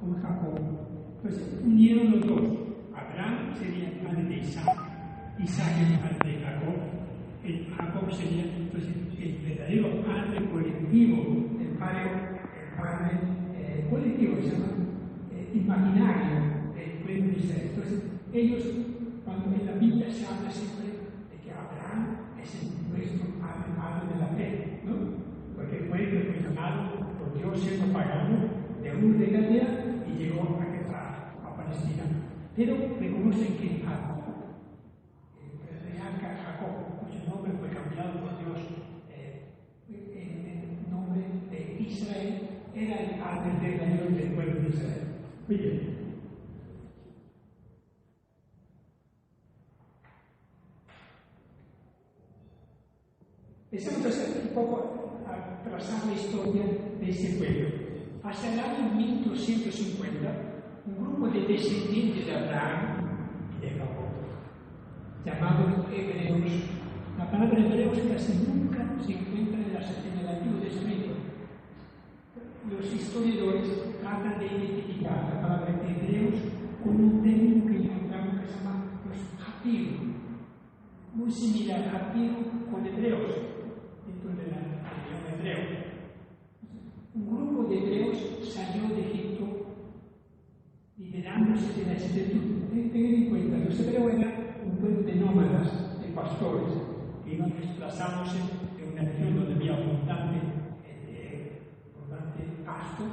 con Jacob. Entonces unieron los dos. Abraham sería el padre de Isaac, Isaac el padre de Jacob, Jacob sería entonces el verdadero padre colectivo, el padre colectivo, se llama imaginario del pueblo de Israel. Entonces ellos, cuando en la Biblia se habla siempre de que Abraham es nuestro padre de la fe, ¿no? Porque fue llamado por Dios siendo pagano de Ur de Galilea y llegó a Palestina. Pero reconocen que Jacob, el real Jacob, cuyo nombre fue cambiado por Dios en el nombre de Israel, era el padre verdadero del pueblo de Israel. Muy bien. Empezamos a hacer un poco a trazar la historia de este pueblo. Hacia el año 1250, un grupo de descendientes de Abraham y de Jacob, llamados hebreos. La palabra hebreos casi nunca se encuentra en el Antiguo Testamento. Los historiadores tratan de identificar la palabra hebreos con un término que encontramos que se llama los hatiros, muy similar a hatiro con hebreos, dentro de la religión hebreo. Un grupo de hebreos salió de Egipto liberándose de la esclavitud. Tengan en cuenta, los hebreos eran un pueblo de nómadas, de pastores, que iban desplazándose de una región donde había abundante pasto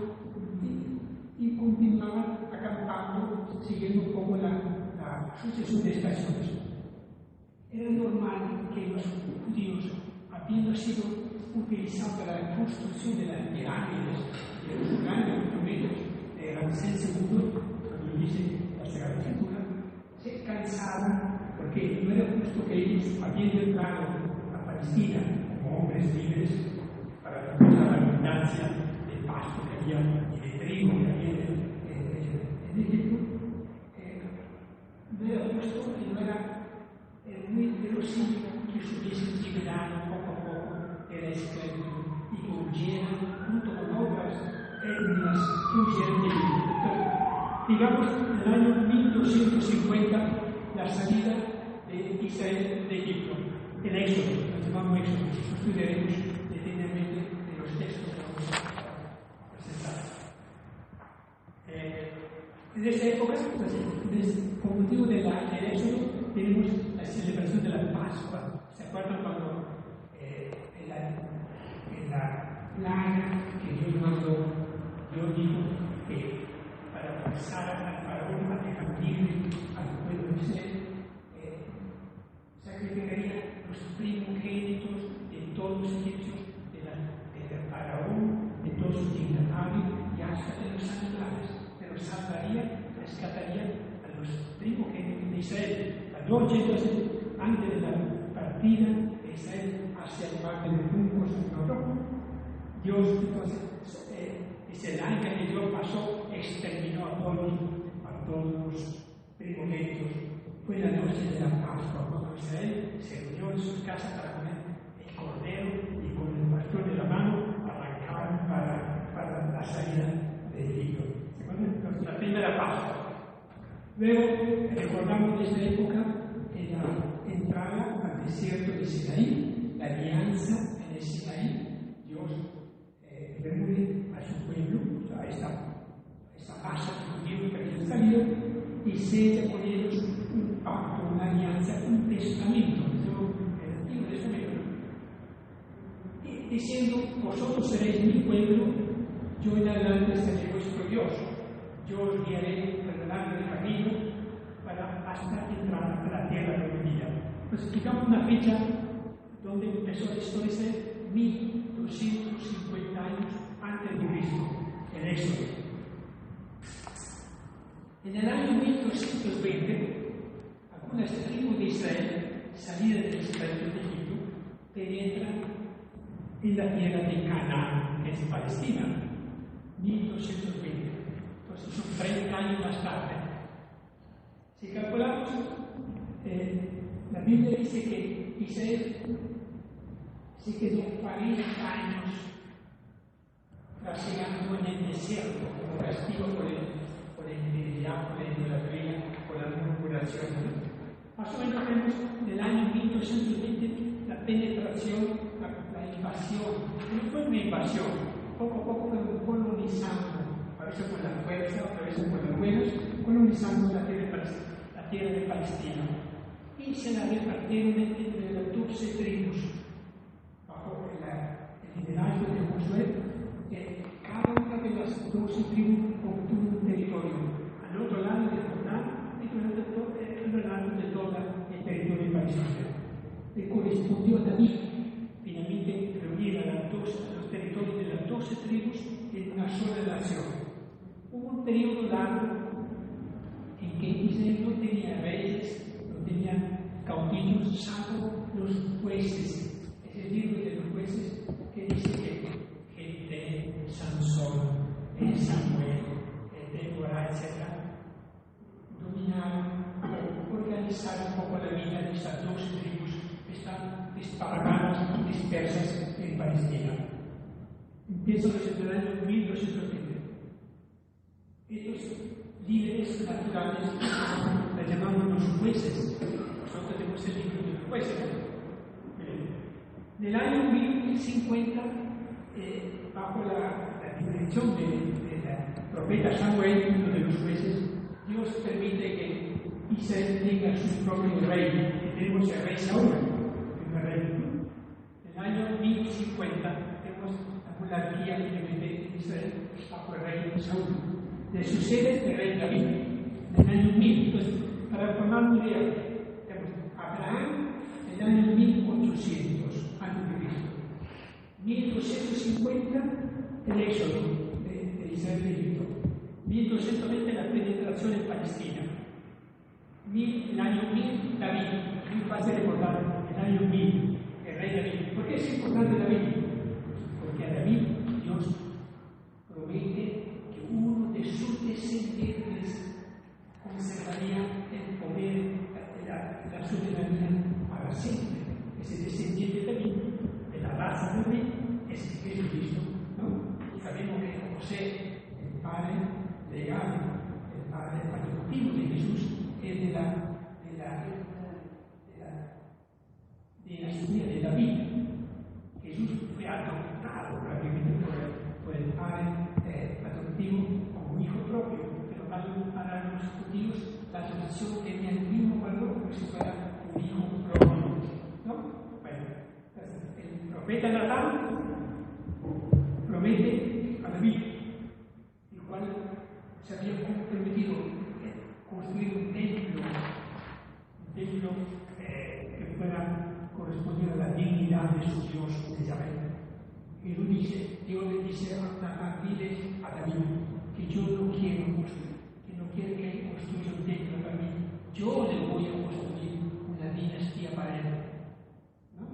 y continuaban acampando, siguiendo un poco la sucesión de estaciones. Era normal que los judíos, habiendo sido utilizados para la construcción de las pirámides, de los grandes monumentos de Ramsés II, cuando dice la Sagrada Escritura, se cansaban porque no era justo que ellos, habiendo entrado a Palestina como hombres libres, para aprovechar la abundancia de pasto que había y de trigo que había en Egipto, no era justo y no era muy verosímil que se hubiesen liberado poco a poco de la esclavitud y que huyeran junto con otras etnias que huyeran de Egipto. Digamos, en el año 1250, la salida de Israel de Egipto, el éxodo, lo llamamos éxodo, estudiaremos detenidamente de los textos que vamos a presentar. En esta época, con motivo del éxodo, tenemos la celebración de la Pascua. ¿Se acuerdan cuando en la plaga que Dios mandó, Dios dijo que para pasar al faraón, a dejar libre al pueblo de Israel, sacrificaría los primogénitos de todos los egipcios, del faraón, de todos sus dignatarios y hasta de los animales, pero salvaría, rescataría a los primogénitos de Israel. La noche, entonces, antes de la partida de Israel hacia el mar de juncos en Europa, Dios, entonces, es el ángel que Dios pasó, exterminó a todos los primogénitos. Fue la noche de la Pascua, cuando Israel se reunió en sus casas para comer el cordero y con el bastón de la mano arrancaban para la salida de Egipto. ¿Se acuerdan? Entonces, la primera Pascua. Luego recordamos de esta época en la entrada al desierto de Sinaí, la alianza en el Sinaí. Dios reúne a su pueblo, a esta masa de judíos que habían salido, y sella con ellos un pacto, una alianza, un testamento, el Antiguo Testamento, diciendo: vosotros seréis mi pueblo, yo en adelante seré vuestro Dios. Yo os guiaré preparando el camino hasta entrar a la tierra prometida. Pues explicamos una fecha donde empezó la historia de 1250 años antes de Cristo, el Éxodo. En el año 1220, algunas tribus de Israel, salidas del esclavitud de Egipto, penetran en la tierra de Canaán, que es Palestina, 1220. Entonces son 30 años más tarde. Si calculamos, la Biblia dice que Israel se quedó 40 años trasegando en el desierto como castigo por el conversión, ¿no? Más o menos vemos en el año 1220 la penetración, la invasión. No fue una invasión, poco a poco fueron colonizando, a veces por la fuerza, a veces por las buenas, colonizando la tierra de Palestina. Y se la repartieron entre las 12 tribus, bajo el liderazgo de Josué. Cada una de las 12 tribus obtuvo un territorio al otro lado del Jordán y al otro lado de todo el territorio de Palestina. Le correspondió a David finalmente reunir a los territorios de las 12 tribus en una sola nación. Hubo un periodo largo en que Israel no tenía reyes, no tenía caudillos, salvo los jueces. Es el libro de los jueces que dice que Sansón, Samuel, Débora, etc., dominaron o organizaron un poco la vida de estas 12 tribus que están esparramadas y dispersas en Palestina. Empiezan desde el año 1220. Estos líderes naturales los llamamos los jueces. Nosotros tenemos el libro de los jueces. En el año 1050, bajo la dirección del profeta Samuel, uno de los jueces, Dios permite que Israel tenga su propio rey. Tenemos el rey Saúl, el primer rey. En el año 1050 tenemos la monarquía de Israel bajo el rey Saúl. Le sucede el rey David en el año 1000. Entonces, para formar una idea, tenemos Abraham en el año 1800 a.C. 1250 el éxodo de Israel de Egipto. 1220 la penetración en Palestina. El año 1000 David. Es muy fácil recordar el año 1000, el rey David. ¿Por qué es importante David? Porque a David Dios promete que uno de sus descendientes conservaría el poder, la soberanía para siempre. Ese descendiente de David, de la raza de David, es Jesucristo, ¿no? Y sabemos que José, el padre legal, el padre adoptivo de Jesús, es de la dinastía de David. Jesús fue adoptado prácticamente por el padre adoptivo como hijo propio, pero para los judíos la adopción tenía el mismo valor como si fuera un hijo propio, ¿no? Bueno, el profeta Natán promete a David, el cual se había comprometido construir un templo que fuera correspondiente a la dignidad de su Dios de Yahvé. Y Dios le dice a Natán, dile a David que yo no quiero construir, que no quiero que él construya un templo para mí. Yo le voy a construir una dinastía para él, ¿no?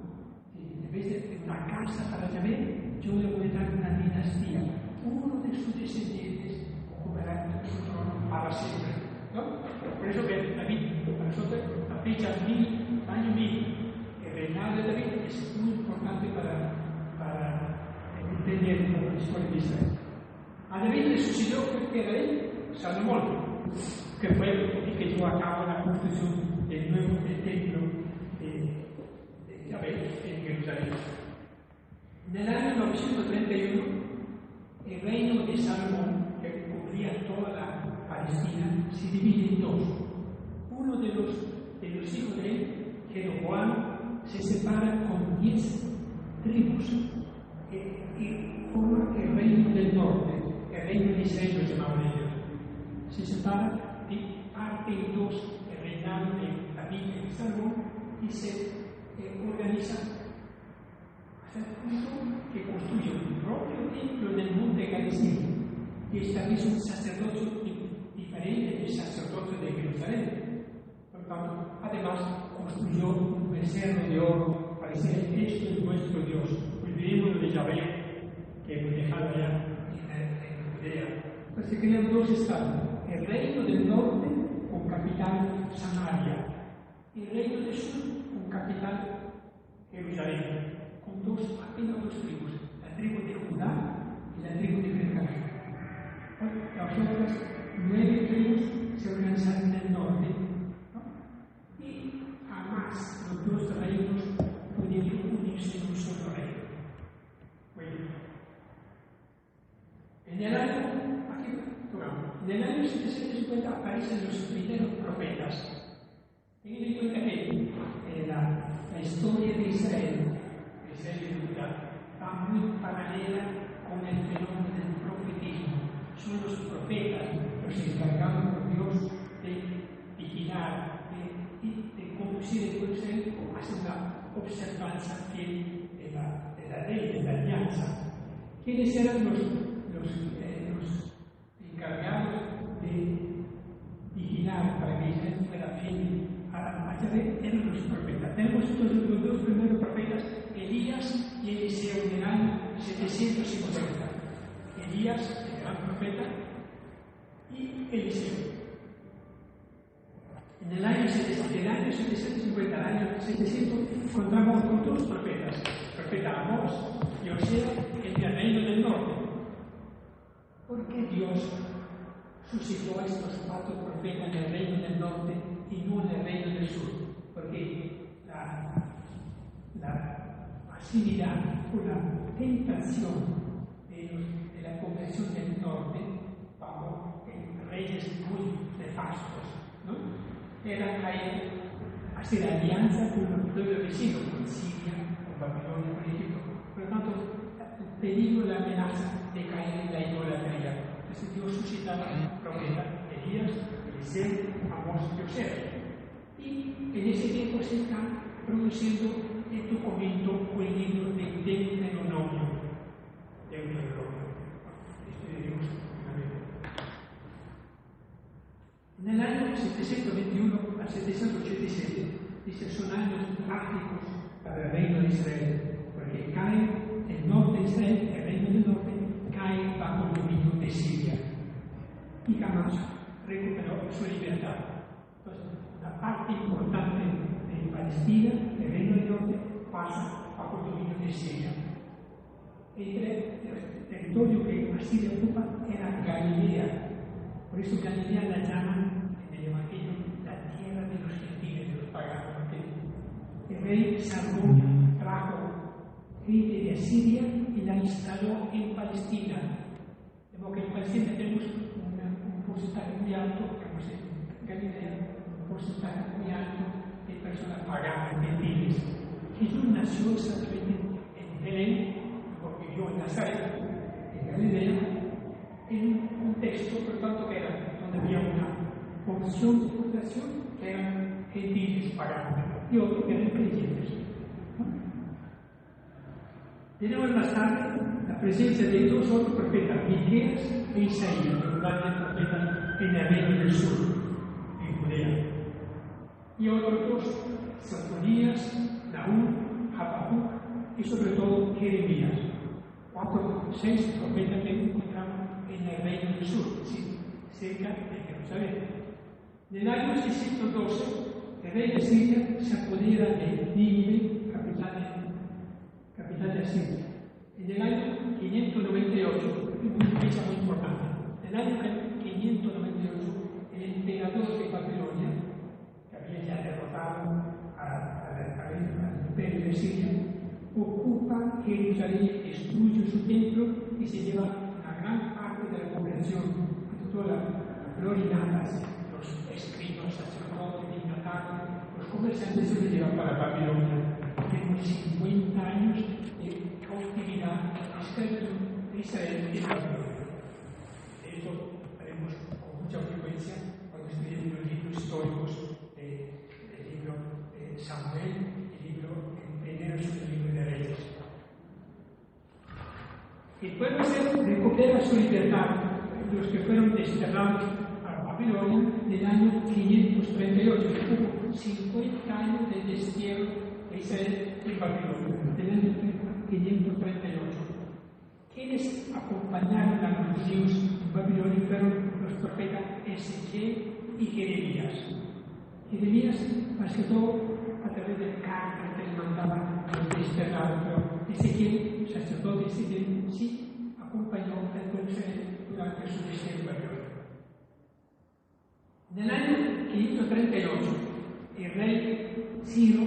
En vez de una casa para Yahvé, yo le voy a dar una dinastía. Uno de sus descendientes ocupará su trono para siempre, ¿no? Por eso que David, para nosotros, la fecha 1000, año 1000, el reinado de David es muy importante para entender la historia de Israel. A David le sucedió que era él, Salomón, que fue el que llevó a cabo la construcción del nuevo templo de Yahvé en Jerusalén. En el año 931, el reino de Salomón, que cubría toda la Palestina, se divide en dos. Uno de los hijos de él, Jeroboam, se separa con 10 tribus y forma el reino del norte, el reino de Israel lo llamaban ellos. Se separa y parte en dos el reinado de David y Salomón y se organiza hasta el punto que construye un propio templo en el monte Gerizim y establece un sacerdocio diferente del sacerdocio de Jerusalén. Por tanto, además construyó un becerro de oro para decir: esto es nuestro Dios, olvidémonos de Yahvé que hemos dejado allá en Judea. Entonces se crean dos estados: el reino del norte con capital Samaria y el reino del sur con capital Jerusalén, con apenas dos tribus, la tribu de Judá y la tribu de Benjamín. Las otras 9 tribus se organizaron en el norte, ¿no? En el año 750 aparecen los primeros profetas. Tengan en cuenta que la historia de Israel y Judá, va muy paralela con el fenómeno del profetismo. Son los profetas los encargados por Dios de vigilar, de conducir el pueblo hacia una observancia fiel de la ley, de la alianza. ¿Quiénes eran los encargados de vigilar para que Israel fuera fiel a Yahvé? Eran los profetas. Tenemos entonces los dos primeros profetas, Elías y Eliseo, en el año 750. Elías, el gran profeta, y Eliseo. En el año 750, al año 700, encontramos con dos profetas, el profeta Amós y Osea, en el reino del norte. ¿Por qué Dios suscitó a estos cuatro profetas en el reino del norte y no en el reino del sur? Porque la facilidad o la tentación de la población del norte, bajo reyes muy nefastos, ¿no?, era caer, hacer alianza con los pueblos vecinos, con Siria, con Babilonia, por Egipto. Por lo tanto, el peligro, la amenaza de caer en la idolatría. Entonces Dios suscitaba profeta Elías, Eliseo, Amós y Osea. Y en ese tiempo se está produciendo el documento o el libro de Deuteronomio. En el año 721 a 787, dice, son años trágicos para el reino de Israel, porque cae el norte de Israel, el reino del norte, cae bajo el dominio de Siria y jamás recuperó su libertad. Entonces, la parte importante de Palestina, el reino del norte, pasa bajo el dominio de Siria. El territorio que Asiria ocupa era Galilea. Por eso Galilea la llaman en el Evangelio la tierra de los gentiles, de los paganos. El rey Salomón trajo gente de Asiria y la instaló en Palestina. De modo que en Palestina tenemos un porcentaje muy alto, digamos en Galilea, un porcentaje muy alto de personas paganas, gentiles. Jesús nació exactamente en Belén, porque vivió en Nazaret, en Galilea, en un contexto, por tanto, que era donde había una porción de población que eran gentiles paganos y otros que eran creyentes. Tenemos más tarde la presencia de dos otros profetas, Miqueas e Isaías, los grandes profetas en el reino del sur, en Judea. Y otros dos, Sofonías, Nahum, Habacuc y sobre todo Jeremías. 6 profetas que encontramos en el reino del sur, cerca de Jerusalén. En el año 612, el rey de Siria se apodera de Nínive, capital de Asiria. En el año 598, una fecha muy importante, en el año 598, el emperador de Babilonia, que había ya derrotado al imperio de Siria, ocupa Jerusalén, destruye su templo y se lleva una gran parte de la población, todas las glorinatas, los escribas, sacerdotes, dignatarios, los comerciantes se los llevan para Babilonia. Tenemos 50 años de cautividad, de Israel y Babilonia. Esto haremos con mucha frecuencia cuando estudiemos los libros históricos del libro Samuel, el libro primero sobre el libro de Reyes. El pueblo recupera su libertad, los que fueron desterrados a Babilonia en el año 538. Hubo 50 años de destierro de Israel en Babilonia, en el año 538. Quienes acompañaron a los judíos en Babilonia fueron los profetas Ezequiel y Jeremías. Jeremías, más que todo, a través de cartas que le mandaban los desterrados, pero Ezequiel, el sacerdote Ezequiel, sí acompañó al pueblo durante su destierro en Babilonia. En el año 538, el rey Ciro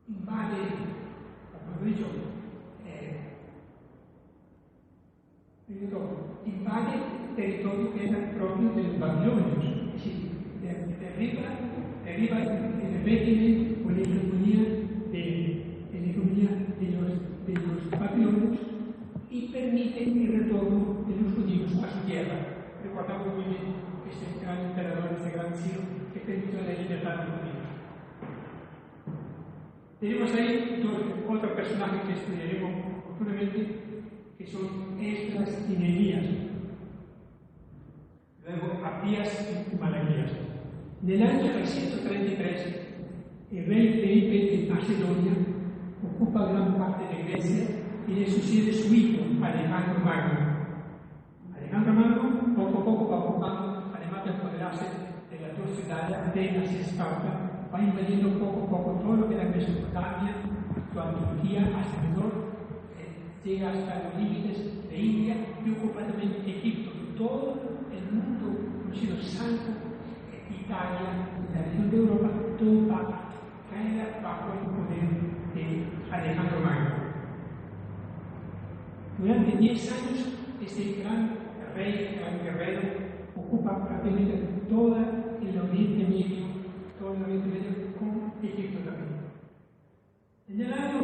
invade, como he dicho, invade el territorio que era propio de los babilonios, es decir, derriba el régimen o la hegemonía de los babilonios y permite el retorno de los judíos a su tierra. Recordamos muy bien este gran emperador, este gran Ciro, que permitió la libertad de los judíos. Tenemos ahí otro personaje que estudiaremos futuramente, que son Esdras y Nehemías. Luego Abdías y Malaquías. En el año 333, el rey Felipe de Macedonia ocupa gran parte de Grecia y le sucede su hijo, Alejandro Magno. Alejandro Magno poco a poco va ocupando, además de apoderarse de las dos ciudades, Atenas y Esparta, va invadiendo poco a poco todo lo que era Mesopotamia, actual Turquía, hasta el norte, llega hasta los límites de India y ocupa también Egipto. Todo el mundo conocido santo, Italia, la región de Europa, todo va a caer bajo el poder de Alejandro Magno. Durante 10 años, este gran rey, gran guerrero, ocupa prácticamente todo el Oriente Medio, con Egipto también. En el año,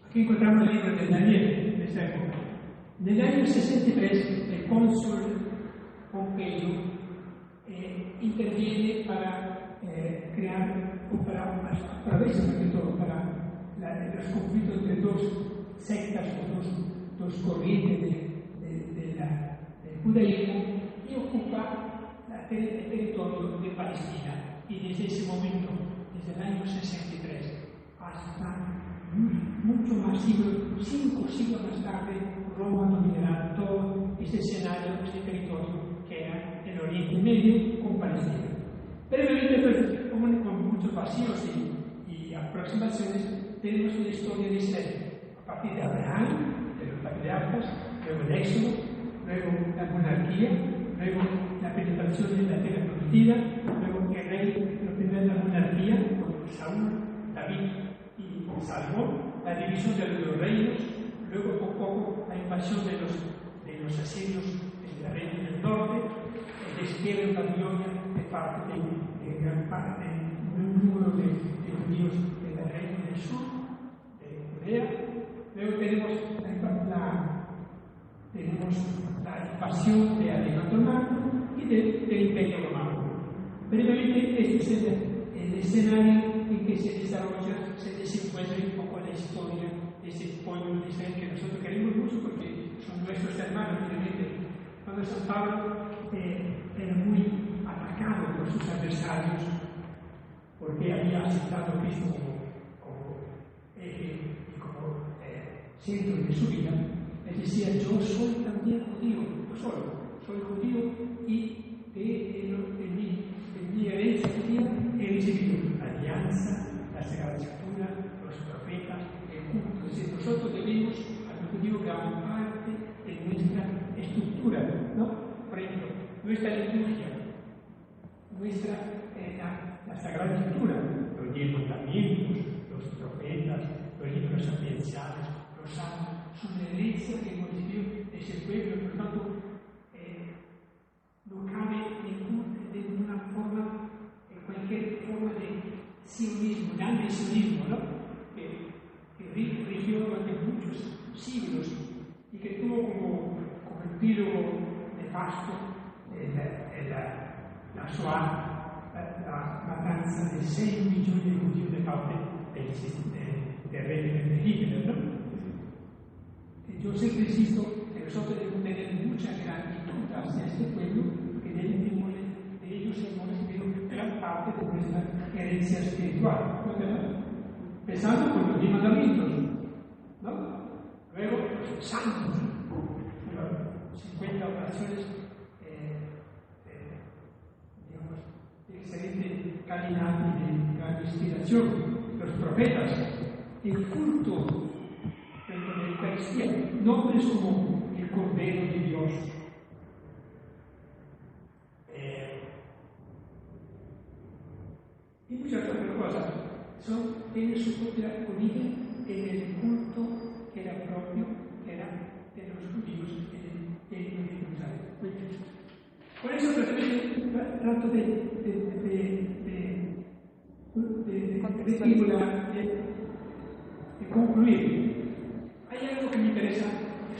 aquí encontramos el libro de Daniel de esta época. En el año 63, el cónsul Pompeyo interviene para crear, o para ver sobre todo, para los conflictos entre dos sectas o dos corrientes del judaísmo, y ocupa el territorio de Palestina. Y desde ese momento, desde el año 63 hasta mucho más siglos, 5 siglos más tarde, Roma dominará todo ese escenario, ese territorio que era el Oriente Medio con Palestina. Brevemente, pues, con muchos vacíos y aproximaciones, tenemos una historia de Israel. A partir de Abraham, de los patriarcas, luego el Éxodo, luego la monarquía, luego la penetración de la tierra prometida, luego el rey, lo primero la monarquía, con Saúl, David y Salomón, la división de los reinos, luego poco a poco la invasión de los asirios en la región del norte, el despliegue de Babilonia de parte de gran parte de un número de judíos en la región del sur, de Judea. Luego tenemos la invasión de Alejandro Magno y del Imperio Romano. Brevemente, este es el escenario en que se desarrolla, se desenvuelve un poco la historia de ese pueblo de Israel que nosotros queremos mucho porque son nuestros hermanos. Brevemente, cuando San Pablo era muy atacado por sus adversarios porque había aceptado a Cristo como centro de su vida, él decía: yo soy también judío, soy judío y de mi herencia judía he recibido la alianza, la Sagrada Escritura, los profetas, el culto. Es decir, nosotros debemos a los judíos gran parte de nuestra estructura, ¿no? Por ejemplo, nuestra liturgia, la Sagrada Escritura, los 10 mandamientos, los profetas, los libros sapienciales, los salmos, son la herencia que hemos recibido de ese pueblo. Por lo tanto, no cabe ninguna forma, cualquier forma de sionismo, grande sionismo, ¿no? Que rigió durante muchos siglos y que tuvo como epílogo nefasto la Shoah, la matanza de 6 millones de judíos de parte del régimen de Hitler, ¿no? Yo siempre insisto que nosotros debemos tener mucha gratitud hacia este pueblo, porque de ellos hemos recibido gran parte de nuestra herencia espiritual, ¿no? Empezando con los 10 mandamientos, ¿no? Luego los santos, 50 oraciones de excelente calidad y de gran inspiración, los profetas, el culto de la Eucaristía, nombres como el Cordero de Dios, y muchas otras cosas, tienen su propia origen en el culto que era propio, que era de eso trato de concluir. Hay algo que me interesa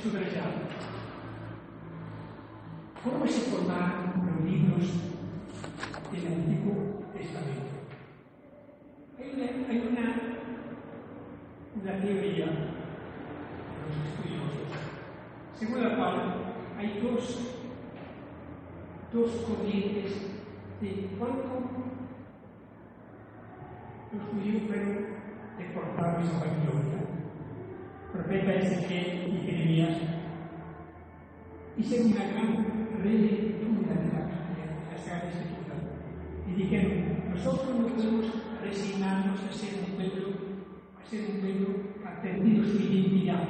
subrayar. ¿Cómo se formaron los libros del Antiguo Testamento? Hay una teoría de los estudiosos, según la cual hay dos corrientes de cuánto los judíos fueron deportados a Babilonia. Profeta Ezequiel y Jeremías hicieron una gran relectura de la Biblia, de la Sagrada Escritura, y dijeron: nosotros no podemos resignarnos a ser un pueblo que ha perdido su identidad.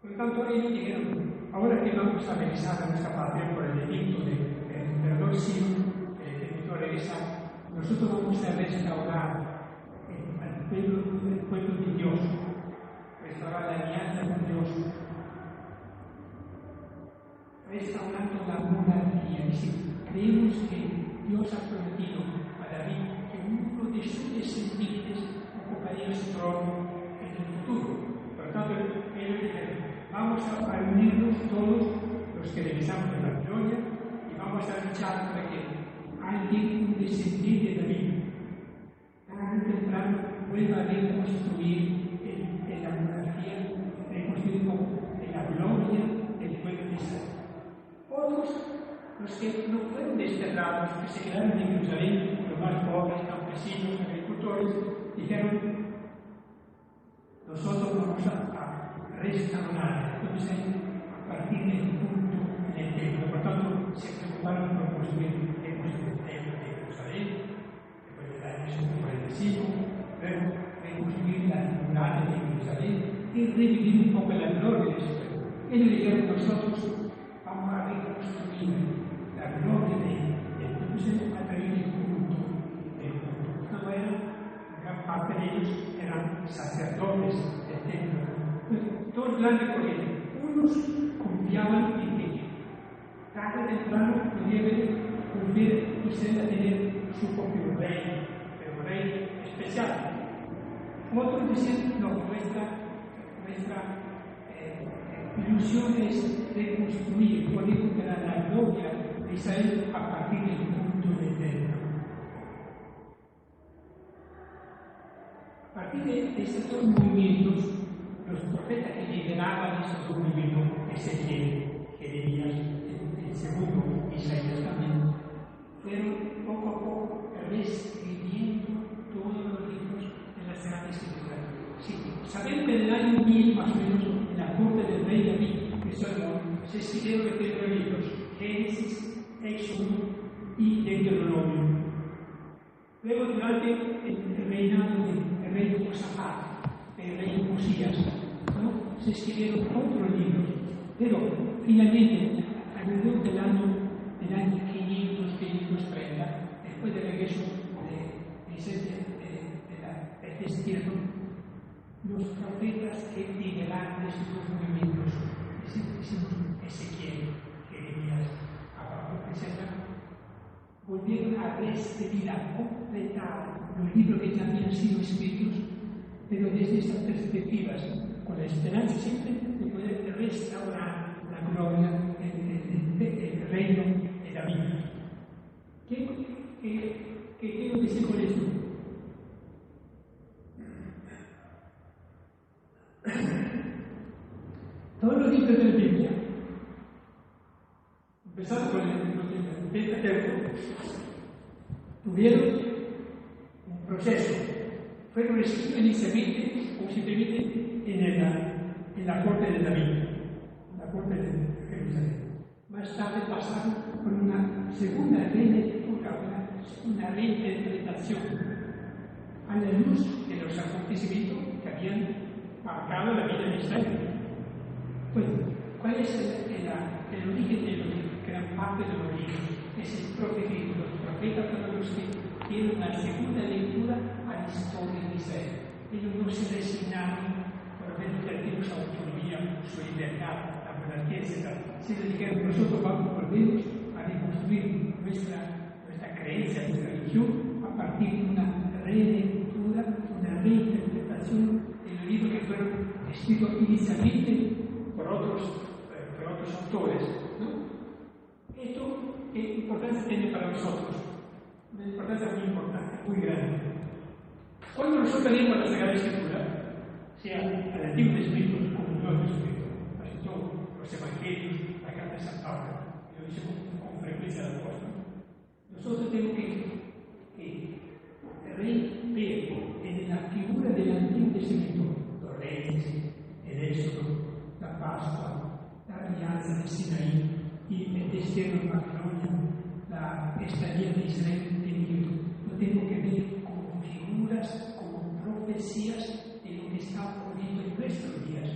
Por lo tanto, ellos dijeron: ahora que vamos a regresar a nuestra patria por el delito del emperador Ciro, el delito de regresar, nosotros vamos a restaurar el pueblo de Dios, restaurar la alianza con Dios, restaurando la monarquía. Es decir, creemos que Dios ha prometido a David que uno de sus descendientes ocuparía su trono en el futuro. Por lo tanto, ellos dijeron: vamos a reunirnos todos los que regresamos de la Babilonia y vamos a luchar para que alguien, un descendiente de David, tarde o temprano vuelva a reconstruir en la monarquía, reconstruir en la gloria del pueblo de Israel. Otros, los que no fueron desterrados, que se quedaron en Jerusalén, los más pobres, campesinos, agricultores, dijeron: nosotros vamos a restaurar, entonces a partir del punto en el templo. Por tanto, se preocuparon por construir el templo de Jerusalén, después del año 45, luego reconstruir las murallas de Jerusalén y revivir un poco la gloria de ese pueblo. Ellos dijeron: nosotros vamos a reconstruir la gloria del pueblo a través del culto del pueblo. No era, gran parte de ellos eran sacerdotes del templo. Dos grandes corrientes. Unos confiaban en que tarde o temprano pudieran cumplir y ser a tener su propio rey, pero un rey especial. Otros decían: no, nuestra ilusión es reconstruir, poder recuperar la gloria de Israel a partir del punto de templo. A partir de estos dos movimientos, los profetas que lideraban esos dos movimientos, Ezequiel, Jeremías, el segundo, Isaías también, fueron poco a poco reescribiendo todos los libros de la Sagrada Escritura. Sí, saben que en el año 1000 más o menos, en la corte del rey David, que Salomón, se escribieron los tres libros: Génesis, Éxodo y Deuteronomio. Luego, durante el reinado del rey Josafat, el rey Josías, ¿no?, se escribieron otros libros, pero finalmente, alrededor del año 500, 530, después del regreso de este tierno, los profetas que lideraron estos dos movimientos, decimos Ezequiel, Jeremías, Habacuc, etc., volvieron a reescribir, a completar los libros que ya habían sido escritos, pero desde estas perspectivas, con la esperanza siempre de poder restaurar la gloria del reino de David. ¿Qué quiero decir con esto? Todos los libros de la Biblia, empezando con el Pentateuco, tuvieron un proceso. Fueron escritos inicialmente o simplemente en la corte de David, la corte de Jerusalén. Más tarde pasaron por una segunda relectura, una reinterpretación a la luz de los acontecimientos que habían marcado la vida de Israel. Pues, ¿cuál es el origen de los libros? Gran parte de los libros es el profeta, los profetas fueron los que dieron la segunda lectura a la historia de Israel. Ellos no se resignaron por haber perdido su autonomía, su libertad, la monarquía, etc. Se les dijeron: nosotros volvemos a a reconstruir nuestra creencia, nuestra religión, a partir de una relectura, una reinterpretación de los libros que fueron escritos inicialmente por otros autores, ¿no? Esto, ¿qué importancia tiene para nosotros? Una importancia muy importante, muy grande. Cuando nosotros leemos la Sagrada Escritura, sea el Antiguo Testamento como el Nuevo Testamento, casi todos los Evangelios, la Carta de San Pablo, lo decimos con frecuencia del apóstol, nosotros tenemos que ver en la figura del Antiguo Testamento los reyes, el Éxodo, la Pascua, la alianza de Sinaí y el destierro en Babilonia, la estadía de Israel en Egipto. Lo tenemos que ver como figuras, como profecías de lo que está ocurriendo en nuestros días.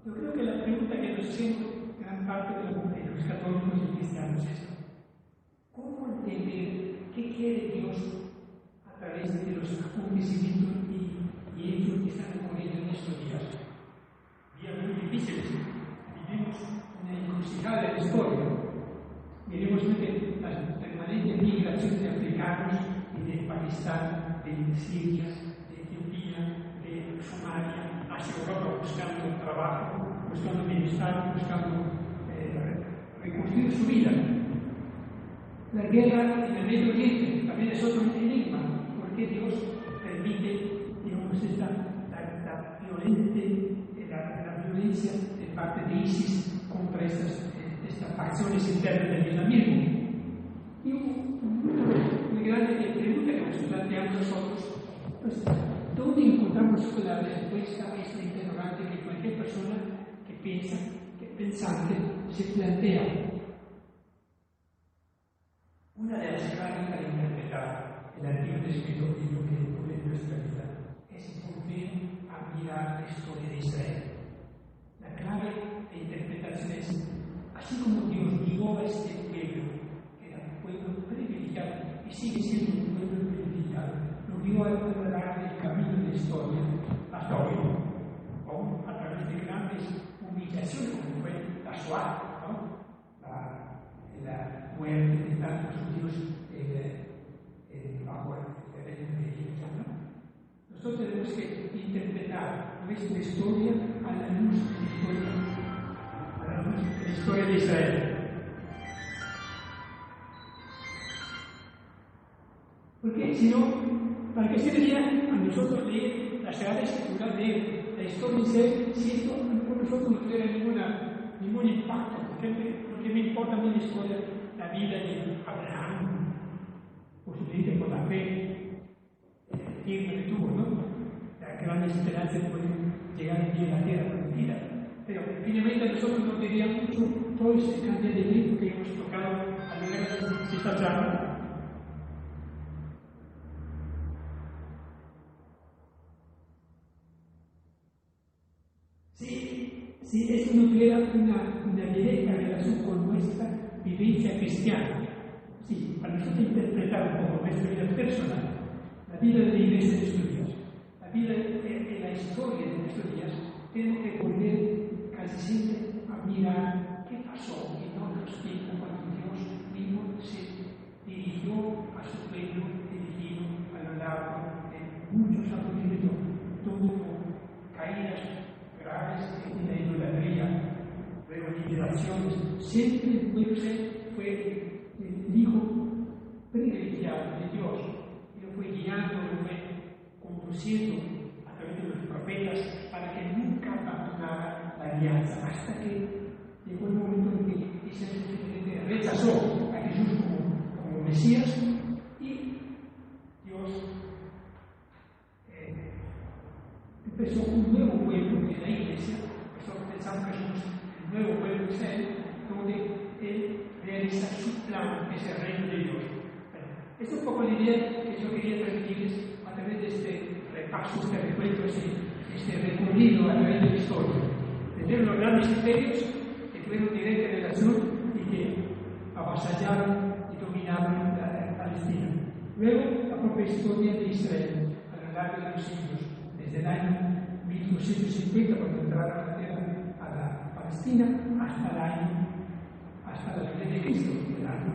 Yo creo que la pregunta que nos hacemos gran parte de los católicos y cristianos es esta: ¿cómo entender qué quiere Dios a través de los acontecimientos y hechos que están ocurriendo en estos días? Días muy difíciles. Vivimos una encrucijada de la historia. Miremos la permanente migración de africanos y de Pakistán, de Siria, de Etiopía, de Somalia, hacia Europa buscando trabajo, buscando bienestar, buscando reconstruir su vida. La guerra en el Medio Oriente también es otro enigma. ¿Por qué Dios permite, digamos, la violencia de parte de ISIS contra estas facciones internas del islamismo? Y un punto muy grande de pregunta que nos planteamos nosotros, pues, ¿dónde encontramos la respuesta a esta interrogante que cualquier persona que piensa, que pensante, se plantea? Una de las claves para interpretar el Antiguo Testamento y lo que ocurre en nuestra vida es volver a mirar la historia de Israel. La clave de interpretación es, así como Dios guió a este pueblo, que era un pueblo privilegiado y sigue siendo un pueblo privilegiado, lo guió a explorar el camino de la historia hasta hoy, o a través de grandes humillaciones como fue la Shoah, ¿no? La muerte de tantos judíos bajo el régimen de Egipto, ¿no? Nosotros tenemos que interpretar nuestra historia a la luz de la historia de Israel. Porque si no, ¿para qué serviría a nosotros leer la Sagrada Escritura, leer la historia de Israel, si esto por nosotros no tuviera ningún impacto? Porque me importa a mí la historia, la vida de Abraham, posiblemente por la fe que tuvo, ¿no? La gran esperanza de poder llegar un día a la tierra prometida. Pero finalmente a nosotros nos diría mucho todo este cantidad de libros que hemos tocado a lo largo de esta charla. Si eso no tuviera una directa relación con nuestra vivencia cristiana, sí, para nosotros interpretar un poco nuestra vida personal, la vida de la iglesia de nuestros días, la vida de la historia de nuestros días, tenemos que volver casi siempre a mirar qué pasó en otros tiempos cuando Dios mismo se dirigió a su pueblo elegido a lo largo de muchos acontecimientos, todo con caídas graves en la idolatría, luego liberaciones. Siempre el pueblo fue el hijo privilegiado de Dios, y lo fue guiando, lo fue conduciendo a través de los profetas para que nunca abandonara la alianza, hasta que llegó el momento en que Israel rechazó a Jesús como Mesías, y Dios empezó un nuevo pueblo en la iglesia. Nosotros pensamos que somos el nuevo pueblo de Israel, donde Él realiza su plan, que es el reino de Dios. Bueno, esta es un poco la idea que yo quería transmitirles a través de este repaso, este recuento, este recorrido a través de la historia. Tener los grandes imperios que tuvieron directa relación y que avasallaron y dominaron la Palestina. Luego, la propia historia de Israel a lo largo de los siglos, desde el año 1250, cuando entraron a la Palestina, hasta hasta la vida de Cristo, del año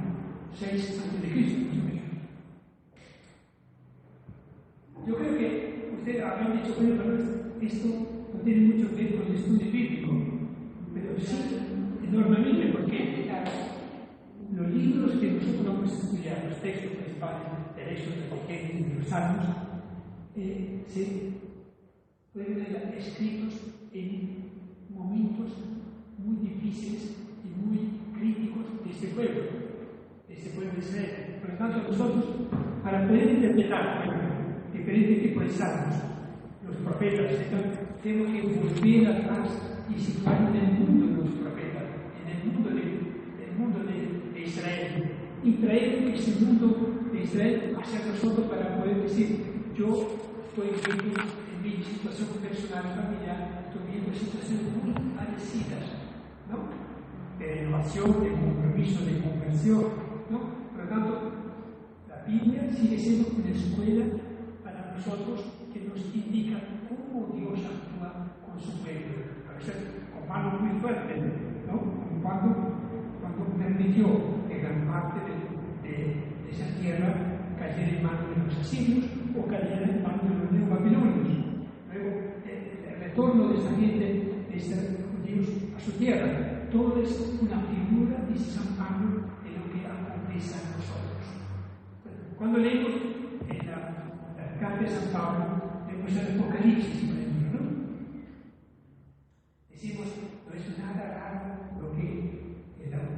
6 antes de Cristo, más o menos. Yo creo que ustedes habrán dicho, bueno, esto no tiene mucho que ver con el estudio bíblico, pero sí, enormemente, porque los libros que nosotros vamos a estudiar, los textos principales, derechos de Evangelio y de los Salmos, se pueden ver escritos en momentos muy difíciles y muy críticos de este pueblo de Israel. Por lo tanto, nosotros, para poder interpretar diferentes tipos de salmos, los profetas, tenemos que volver atrás y situarnos en el mundo de los profetas, en el mundo de Israel, y traer ese mundo de Israel hacia nosotros para poder decir, yo estoy viendo en mi situación personal, familiar, estoy viendo situaciones muy parecidas, ¿no? De renovación, de compromiso, de conversión, ¿no? Por lo tanto, la Biblia sigue siendo una escuela para nosotros que nos indica cómo Dios actúa con su pueblo. A veces con manos muy fuertes, ¿no? Cuando permitió que gran parte de esa tierra cayera en manos de los asirios o cayera en manos de los neobabilonios. Luego, el retorno de esa gente, de estos judíos a su tierra, todo es una figura y se amparo de lo que acontece a nosotros. Cuando leemos la carta de San Pablo, leemos el Apocalipsis, por ejemplo, ¿no? Decimos, no es nada raro lo que el autor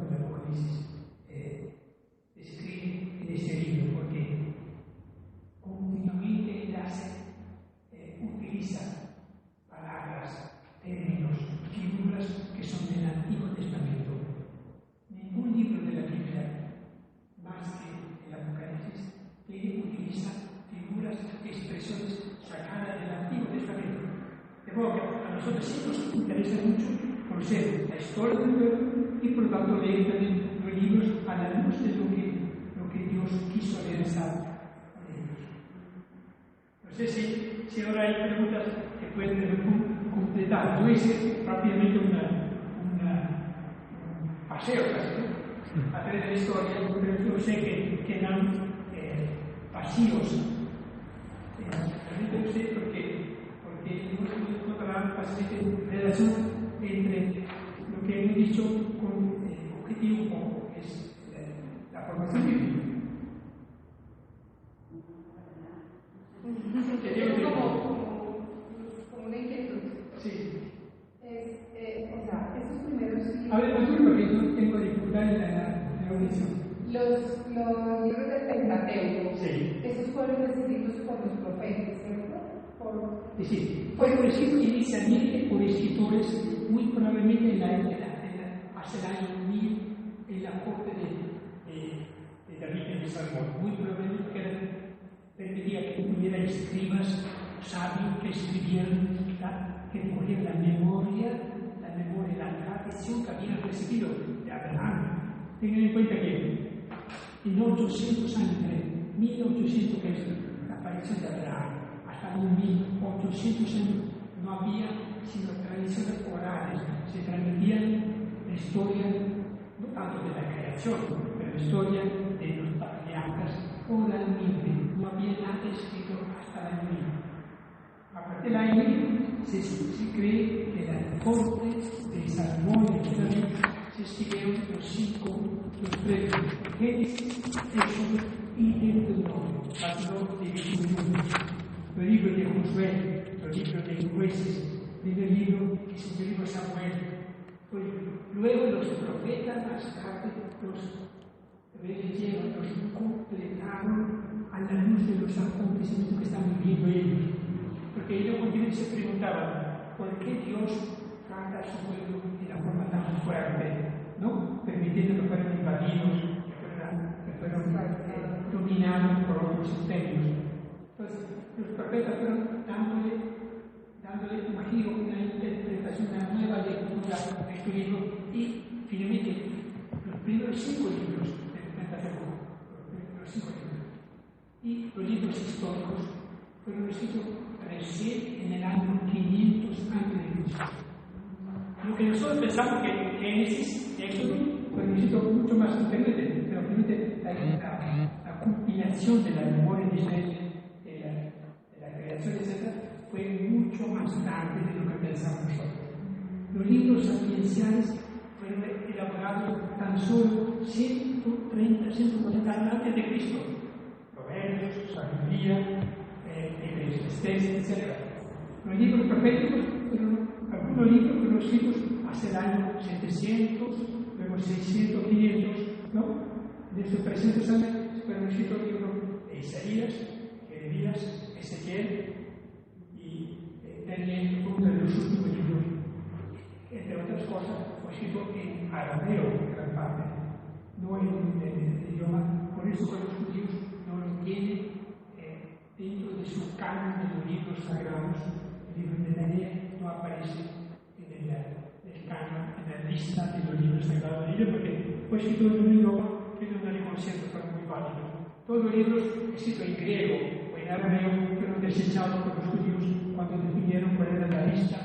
del Apocalipsis escribe en este libro, porque continuamente él utiliza palabras, términos, figuras que son del Antiguo Testamento. Ningún libro de la Biblia, más que el Apocalipsis, utiliza figuras, expresiones sacadas del Antiguo Testamento. De modo que a nosotros sí nos interesa mucho conocer la historia del pueblo y por lo tanto leer también los libros a la luz de lo que Dios quiso realizar con ellos. No sé si ahora hay preguntas que pueden completar. Yo hice rápidamente un paseo casi, a través de la historia, pero yo sé que quedan vacíos. Permítame usted porque no encontrarán fácilmente relación entre lo que hemos dicho con el objetivo que es la formación bíblica. Como una inquietud. Sí. O sea, esos primeros libros. A ver, porque yo tengo dificultad en la audición. Los libros del Pentateuco. Sí. Esos fueron escritos por los profetas, ¿cierto? Es decir, fueron escritos inicialmente por escritores, muy probablemente hace el año 1000, en la corte de David en Salomón. Muy probablemente que permitía que hubiera escribas sabios que escribieran, que recogieran la memoria, la tradición que habían recibido de Abraham. Tengan en cuenta que en 800 años, 1800, que es la aparición de Abraham, hasta 1800 años, no había sino tradiciones orales. Se transmitían la historia, no tanto de la creación, pero la historia de los patriarcas oralmente. No había nada escrito hasta el año 1000. A partir del año 1000 se cree que la corte de Salomón y de David se escribieron los tres Génesis, Éxodo y Deuteronomio, pasó de 21. Los libros de Josué, los libros de Jueces, el libro que es el libro de Samuel. Luego los profetas, más tarde, los leyeron, los completaron a la luz de los acontecimientos que están viviendo ellos. Porque ellos continuamente se preguntaban, ¿por qué Dios trata a su pueblo de la forma tan fuerte? ¿No? Permitiendo que fueran invadidos, que fueran dominados por otros imperios. Entonces, los profetas fueron dándole un giro, una interpretación, una nueva lectura a este libro y finalmente los primeros 5 libros del Pentateuco, los 5 libros, y los libros históricos fueron escritos recién en el año 500 a.C. Lo que nosotros pensamos que Génesis, Éxodo, fueron escritos mucho más anteriores, pero obviamente la compilación de la memoria de Israel, de la creación, etc., fue mucho más tarde de lo que pensamos nosotros. Los libros sapienciales fueron elaborados tan solo 130, 140 años antes de Cristo. Proverbios, Sabiduría, Eclesiastés, etc. Los libros proféticos fueron algunos libros que fueron escritos hacia el año 700, luego 600, 500, ¿no? De estos 300 años fueron escritos libros de Isaías, Jeremías, Ezequiel y Daniel, uno de los últimos libros. Entre otras cosas, fue escrito en arameo, en gran parte, no en el idioma. Por eso los judíos no lo tienen dentro de su canon de los libros sagrados. El libro de Daniel no aparece en el canon, en la lista de los libros sagrados de ellos, porque fue escrito en un idioma que ellos no le consideran como muy válido. Todos los libros escritos en griego o en arameo fueron desechados por los judíos cuando definieron cuál era la lista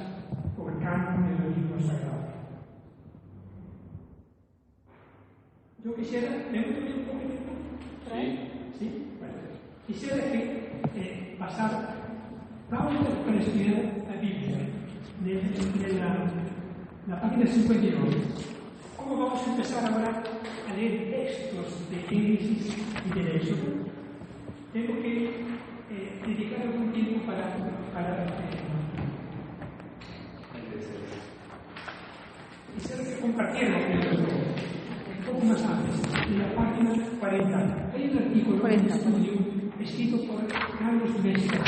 o el canon de los libros sagrados. Yo quisiera, ¿me gusta un poco de tiempo? ¿Sí? Bueno, quisiera que pasar, vamos a estudiar la Biblia, de la página 52. ¿Cómo vamos a empezar ahora a leer textos de Génesis y de Éxodo? Tengo que dedicar algún tiempo para quisiera que compartieran un poco más antes, en la página 40. Hay un artículo, un estudio escrito por Carlos Meester.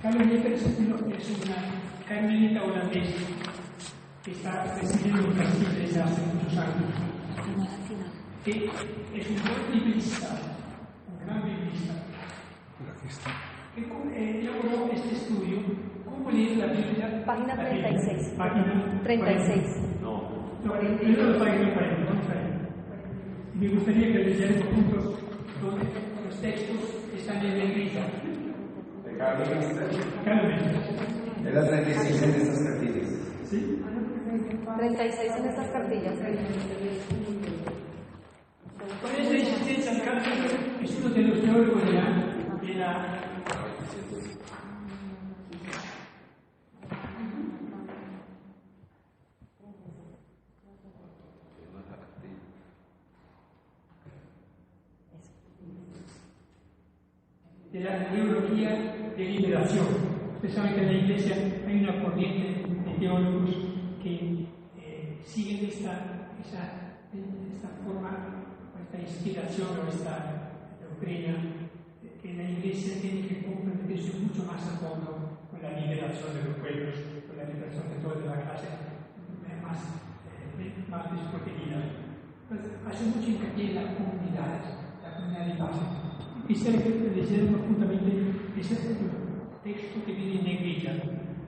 Carlos Meester es una carmelita holandesa que está residiendo en Brasil desde hace muchos años. Que es un gran biblista, que elaboró este estudio, cómo leer la Biblia. Página 36. Página 36. Primero la página 40, vamos a ver. Me gustaría que leyéramos juntos donde los textos están en negrita. ¿De Carlos Meester? Carlos Meester. Es la 36 en estas cartillas. ¿Sí? 36 en estas cartillas. Con esa insistencia, Carlos es uno de los teólogos de la teología de liberación. Ustedes saben que en la Iglesia hay una corriente de teólogos que siguen esta forma, esta inspiración o esta doctrina, que la Iglesia tiene que comprometerse mucho más a fondo con la liberación de los pueblos, con la liberación de toda la clase más desprotegida. Pues hace mucho hincapié en las comunidades, la comunidad de base. Quisiera que leyéramos juntamente ese texto que viene en negrilla,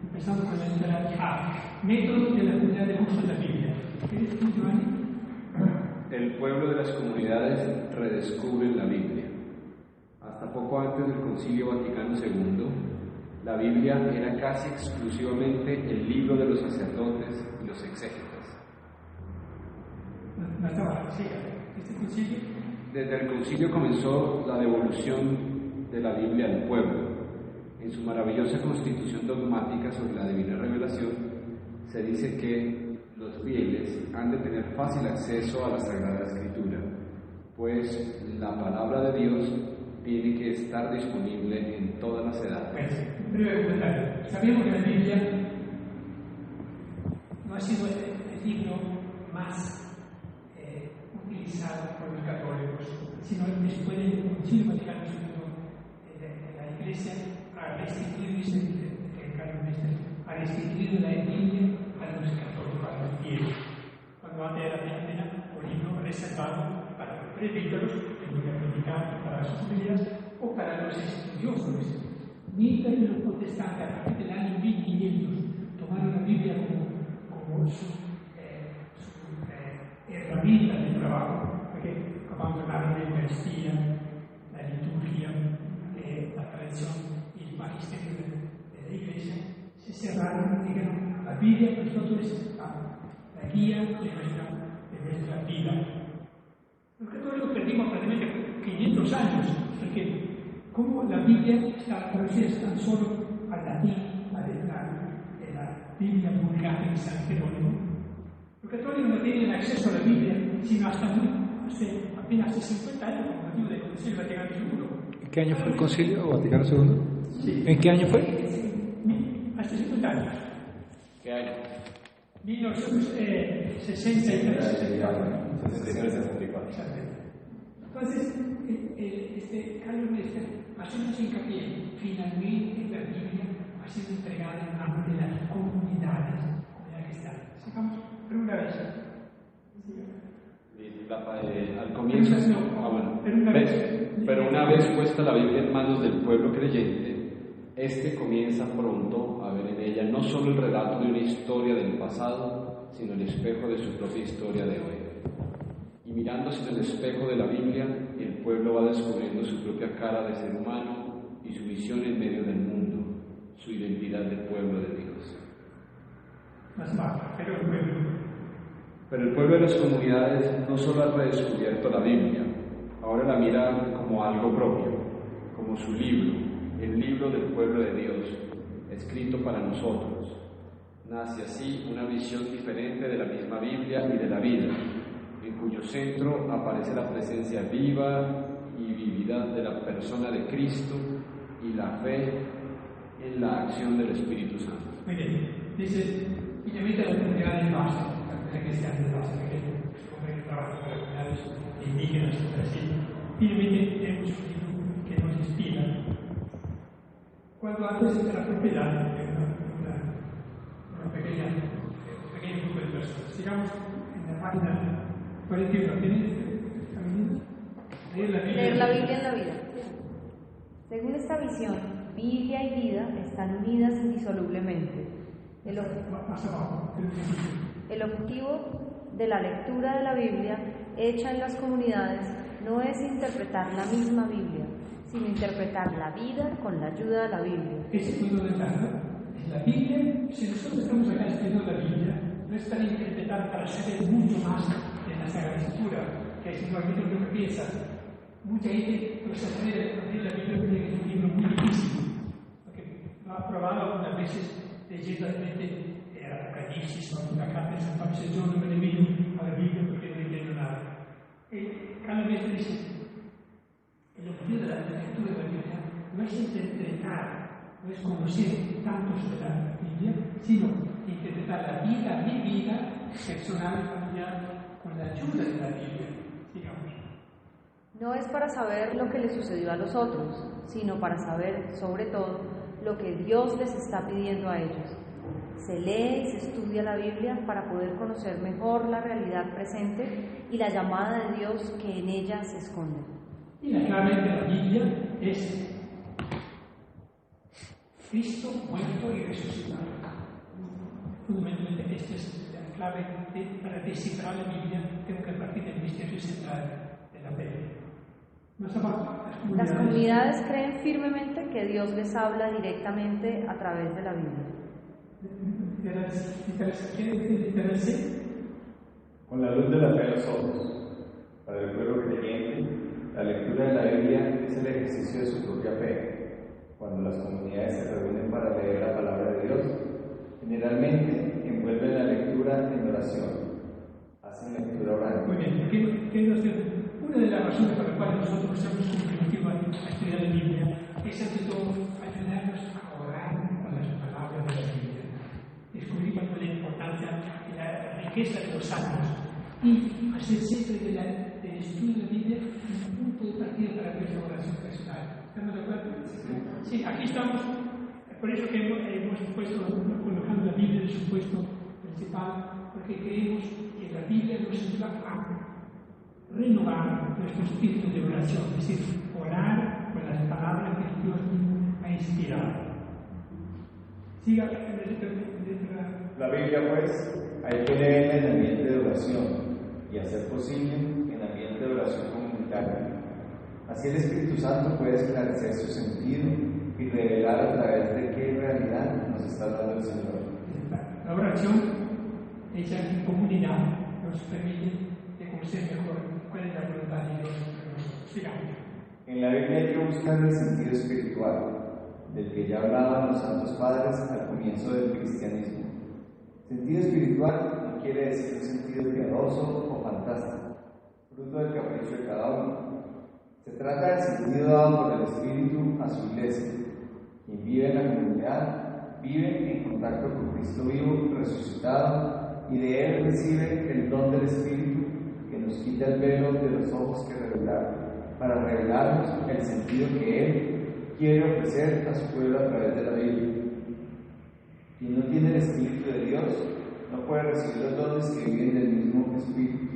empezando con la letra A. Método de la comunidad de uso de la Biblia. ¿Qué es esto, Giovanni? El pueblo de las comunidades redescubre la Biblia. Hasta poco antes del Concilio Vaticano II, la Biblia era casi exclusivamente el libro de los sacerdotes y los exégetas. ¿Este concilio? Desde el concilio comenzó la devolución de la Biblia al pueblo. En su maravillosa constitución dogmática sobre la divina revelación, se dice que los fieles han de tener fácil acceso a la Sagrada Escritura, pues la palabra de Dios tiene que estar disponible en todas las edades. Un breve comentario. Sabemos que la Biblia no ha sido el libro más utilizado por los católicos, sino después del Concilio Vaticano II, la Iglesia ha restringido, dice Carlos Meester, ha restringido la Biblia a los católicos, a los fieles, cuando antes era un libro reservado para los presbíteros, que podían predicar para sus familias, o para los estudiosos. Mientras los protestantes, a partir del año 1500, tomaron la Biblia como su herramienta de trabajo, porque abandonaron la Eucaristía, la liturgia, la tradición y el magisterio de la Iglesia, se cerraron y dijeron: la Biblia nosotros necesitamos, la la guía de nuestra vida. Los católicos perdimos prácticamente 500 años, porque como la Biblia está traducida tan solo al latín, de la Biblia Vulgata de San Jerónimo, los católicos no tienen acceso a la Biblia sino hasta apenas hace 50 años, con motivo del Concilio Vaticano II. ¿En qué año fue el Concilio Vaticano II? Sí. ¿En qué año fue? Hace 50 años. ¿Qué año? 1963. 63-64. Entonces, Carlos Mester hacemos hincapié, finalmente la Biblia ha sido entregada en manos de las comunidades cristianas. Sigamos, primera vez. Al comienzo, pero una vez puesta la Biblia en manos del pueblo creyente, este comienza pronto a ver en ella no solo el relato de una historia del pasado, sino el espejo de su propia historia de hoy. Y mirándose en el espejo de la Biblia, el pueblo va descubriendo su propia cara de ser humano y su misión en medio del mundo, su identidad de pueblo de Dios. Pero el pueblo de las comunidades no solo ha redescubierto la Biblia, ahora la mira como algo propio, como su libro, el libro del pueblo de Dios, escrito para nosotros. Nace así una visión diferente de la misma Biblia y de la vida, en cuyo centro aparece la presencia viva y vivida de la persona de Cristo y la fe en la acción del Espíritu Santo. Muy bien, dice, finalmente la comunidad de base, la comunidad cristiana de base, que trabaja con las comunidades indígenas y así, finalmente tenemos un libro que nos inspira. Cuando antes de la propiedad de un pequeño grupo de personas, sigamos en la página 41, ¿tienes? Leer la Biblia en la vida. Según esta visión, Biblia y vida están unidas indisolublemente. El objetivo de la lectura de la Biblia hecha en las comunidades no es interpretar la misma Biblia, sino interpretar la vida con la ayuda de la Biblia. Ese es el punto de vista. La Biblia, si nosotros estamos acá estudiando la Biblia, no es para interpretar, para saber mucho más de la Sagrada Escritura, que es igualmente lo que piensa. Mucha gente no se atreve a leer la Biblia porque es un libro muy difícil, porque lo ha probado algunas veces leyendo el Apocalipsis o una carta de San Pablo, dice, yo no me le miro a la Biblia porque no entiendo nada. Cada vez dice, el objetivo de la lectura de la Biblia no es interpretar, no es conocer tanto sobre la Biblia, sino interpretar la vida, mi vida personal, familiar, con la ayuda de la Biblia. Sigamos. No es para saber lo que le sucedió a los otros, sino para saber, sobre todo, lo que Dios les está pidiendo a ellos. Se lee y se estudia la Biblia para poder conocer mejor la realidad presente y la llamada de Dios que en ella se esconde. Y la clave de la Biblia es Cristo muerto y resucitado. Fundamentalmente esta es la clave para descifrar la Biblia. Tengo que partir del misterio central de la fe. Más abajo, las comunidades creen firmemente que Dios les habla directamente a través de la Biblia. Con la luz de la fe en los ojos. Para el pueblo creyente, la lectura de la Biblia es el ejercicio de su propia fe. Cuando las comunidades se reúnen para leer la palabra de Dios, generalmente envuelven la lectura en oración. Hacen lectura oral. Muy bien, una de las razones por las cuales nosotros estamos comprometidos a estudiar la Biblia es ante todo ayudarnos a orar con las palabras de la Biblia. Descubrir cuál es la importancia y la riqueza de los salmos y hacer siempre del estudio de la Biblia un punto de partida para nuestra oración personal. ¿Estamos de acuerdo? Sí, aquí estamos. Por eso que hemos puesto, colocando la Biblia en su puesto principal, porque creemos que la Biblia nos ayuda a renovar nuestro espíritu de oración, es decir, orar con las palabras que Dios ha inspirado. Siga la Biblia, pues, hay que leerla en ambiente de oración y, a ser posible, en ambiente de oración comunitaria. Así el Espíritu Santo puede esclarecer su sentido y revelar a través de qué realidad nos está dando el Señor. La oración hecha en comunidad nos permite conocer mejor cuál es la voluntad de Dios para nosotros. Sigamos. En la Biblia hay que buscar el sentido espiritual, del que ya hablaban los santos padres al comienzo del cristianismo. Sentido espiritual no quiere decir un sentido piadoso o fantástico, fruto del capricho de cada uno. Se trata del sentido dado por el Espíritu a su iglesia. Quien vive en la comunidad vive en contacto con Cristo vivo, resucitado, y de Él recibe el don del Espíritu que nos quita el velo de los ojos que revelar, para revelarnos el sentido que Él quiere ofrecer a su pueblo a través de la Biblia. Quien no tiene el Espíritu de Dios no puede recibir los dones que viven del mismo Espíritu,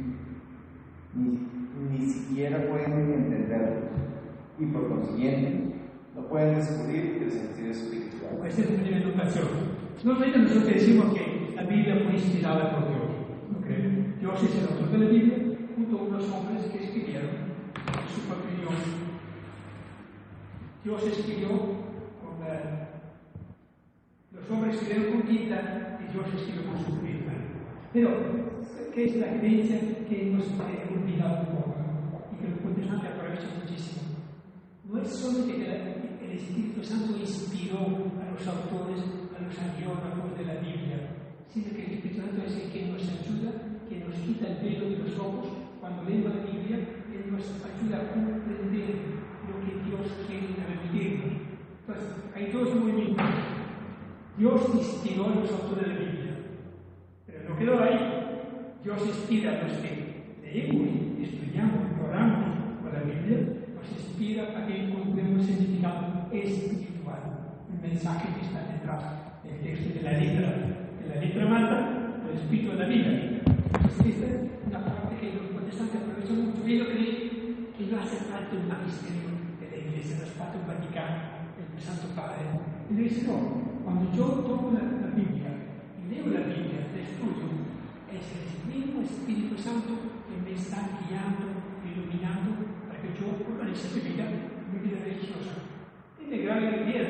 ni siquiera pueden entenderlos, y por consiguiente no pueden descubrir el sentido espiritual. Esta es una educación. Normalmente nosotros decimos que la Biblia fue inspirada por Dios. ¿No creen? Dios es el autor de la Biblia, junto a unos hombres que escribieron su propio idioma. Dios escribió con los hombres escribieron con tinta y Dios escribió con su pluma. Pero, ¿qué es la creencia que hemos olvidado un poco? Y que el protestante aprovecha muchísimo. No es solo que el Espíritu Santo inspiró a los autores, a los agiógrafos de la Biblia, sino que el Espíritu Santo es el que nos ayuda, que nos quita el velo de los ojos cuando leemos la Biblia, Él nos ayuda a comprender lo que Dios quiere transmitirnos. Entonces, hay dos movimientos. Dios inspiró a los autores de la Biblia, pero no quedó ahí. Dios inspira a los que leemos, estudiamos, oramos con la Biblia, nos inspira para que encontremos el significado espiritual, el mensaje que está detrás del texto de la letra manda, el espíritu de la Biblia. Esta es una parte que los protestantes aprovechan mucho. Ellos creen que no hace falta un magisterio de la Iglesia, no hace falta un Vaticano, el Santo Padre. Y le dice, no, cuando yo tomo la Biblia y leo la Biblia, la estudio, es el mismo Espíritu Santo que me está guiando, iluminando, para que yo organice mi vida religiosa. Tiene grave miedo.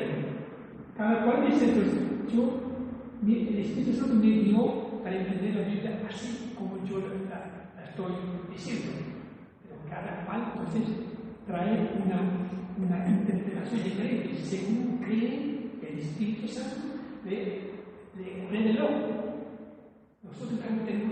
Cada cual dice, pues, el Espíritu Santo me guió para entender la Biblia así como yo la estoy diciendo. Pero cada cual, entonces, trae una interpretación diferente, según cree el Espíritu Santo le reveló. Nosotros también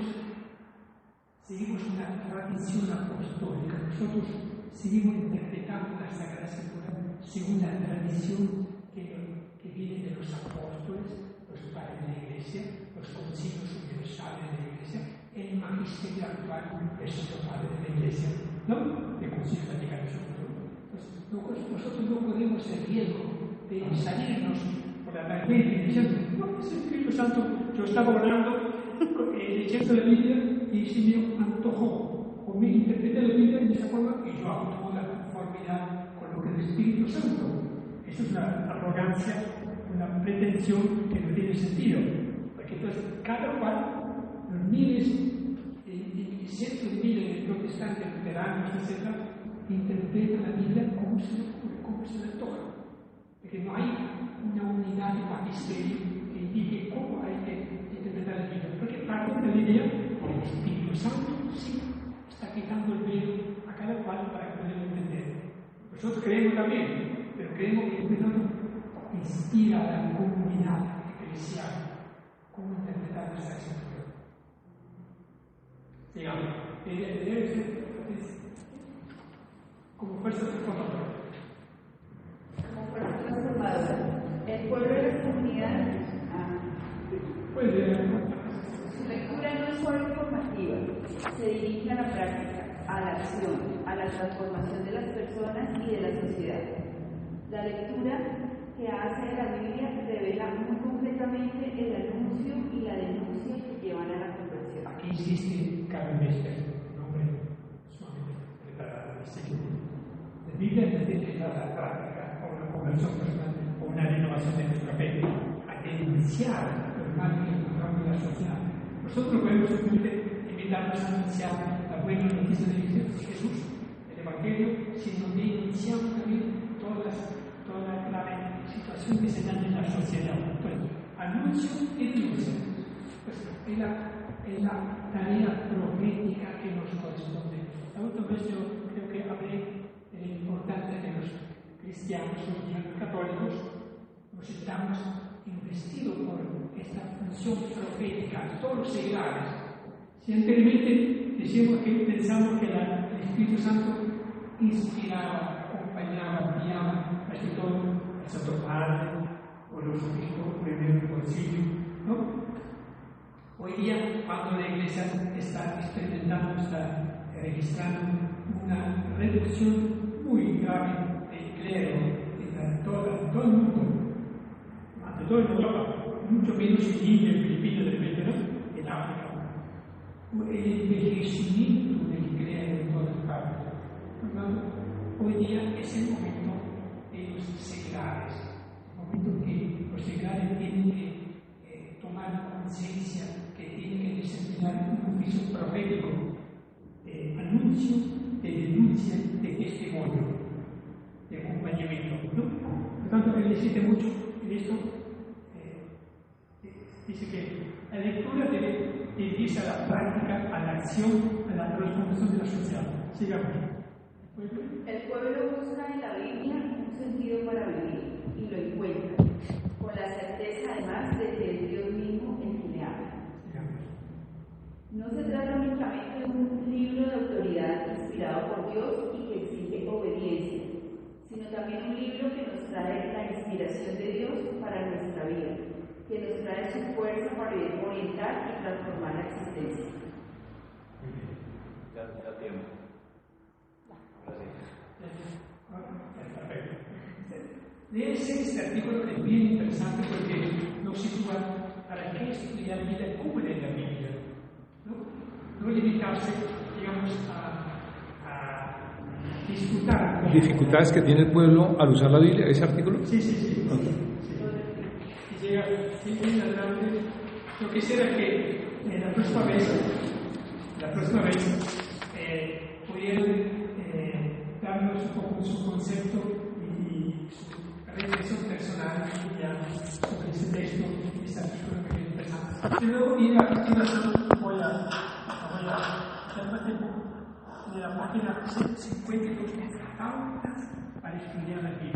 seguimos una tradición apostólica. Nosotros seguimos interpretando la Sagrada Escritura según la tradición que viene de los apóstoles, los padres de la Iglesia, los concilios universales de la Iglesia, el magisterio actual del Santo Padre de la Iglesia, ¿no? El Concilio Vaticano II. Entonces, nosotros no podemos el riesgo de salirnos por la tangente diciendo, no, es el Espíritu Santo. Yo estaba orando, leyendo la Biblia y se me antojó, o me interpreté la Biblia de esa forma y yo actúo de conformidad con lo que el Espíritu Santo. Eso es una arrogancia, una pretensión que no tiene sentido. Porque entonces cada cual, los miles y cientos de miles de protestantes, luteranos, etc., interpretan la Biblia como se le ocurre, como se le antoja. Porque no hay una unidad de magisterio que indique cómo hay que interpretar la Biblia. Porque parte de la Biblia, el Espíritu Santo sí está quitando el velo a cada cual para que podamos entender. Nosotros creemos también, pero creemos que el Espíritu Santo inspira a la comunidad eclesial cómo interpretar esta escritura. Digamos, debe ser como fuerza transformadora. Como fuerza transformadora. El pueblo de las comunidades. Su lectura no es solo informativa, se dirige a la práctica, a la acción, a la transformación de las personas y de la sociedad. La lectura que hace de la Biblia revela muy concretamente el anuncio y la denuncia que llevan a la conversión. Aquí insiste Carmen Mester, un hombre sumamente preparado. La Biblia nos tiene a la práctica, o una conversión personal, o una renovación de nuestra fe, a denunciar los males que encontramos en la sociedad. Nosotros podemos simplemente invitarnos a anunciar la buena noticia de Jesús, el Evangelio, sino que iniciamos también toda la situación que se da en la sociedad. Entonces, anuncio y denuncia. Pues, es la tarea profética que nos corresponde. La última vez yo creo que hablé de la importancia de los cristianos, los católicos, nos estamos investidos por esta función profética, todos los seglares. Si anteriormente decimos que pensamos que el Espíritu Santo inspiraba, acompañaba, guiaba, casi todo el Santo Padre o los obispos primeros del concilio, ¿no? Hoy día, cuando la Iglesia está experimentando, está registrando una reducción muy grave del clero en todo el mundo, de toda Europa, mucho menos en India, en Filipinas, de repente, ¿no? En África. El envejecimiento del clero en todas partes. Hoy día es el momento de los seglares, el momento que los seglares tienen que tomar conciencia, que tienen que desempeñar un oficio profético de anuncio, de denuncia, de testimonio, de acompañamiento, ¿no? Por lo tanto, él insiste mucho en esto. Dice que la lectura debe dirigirse a la práctica, a la acción, a la transformación de la sociedad. Sigamos. El pueblo busca en la Biblia un sentido para vivir y lo encuentra, con la certeza además de que es Dios mismo el que le habla. No se trata únicamente de un libro de autoridad inspirado por Dios y que exige obediencia, sino también un libro que nos trae la inspiración de Dios para nuestra vida, que nos trae su fuerza para orientar y transformar la existencia. Ya tiempo. Léese este artículo que es bien interesante porque nos sitúa para qué estudiar la vida cumbre en la Biblia. No limitarse, digamos, a disfrutar. ¿Las dificultades que tiene el pueblo al usar la Biblia, ese artículo? Sí. Y llega bien adelante. Yo quisiera que la próxima vez pudieran darnos un poco su concepto y su reflexión personal sobre ese texto, este artículo que es interesante. Y luego ir a continuación voy a de la página 52 para estudiar la Biblia.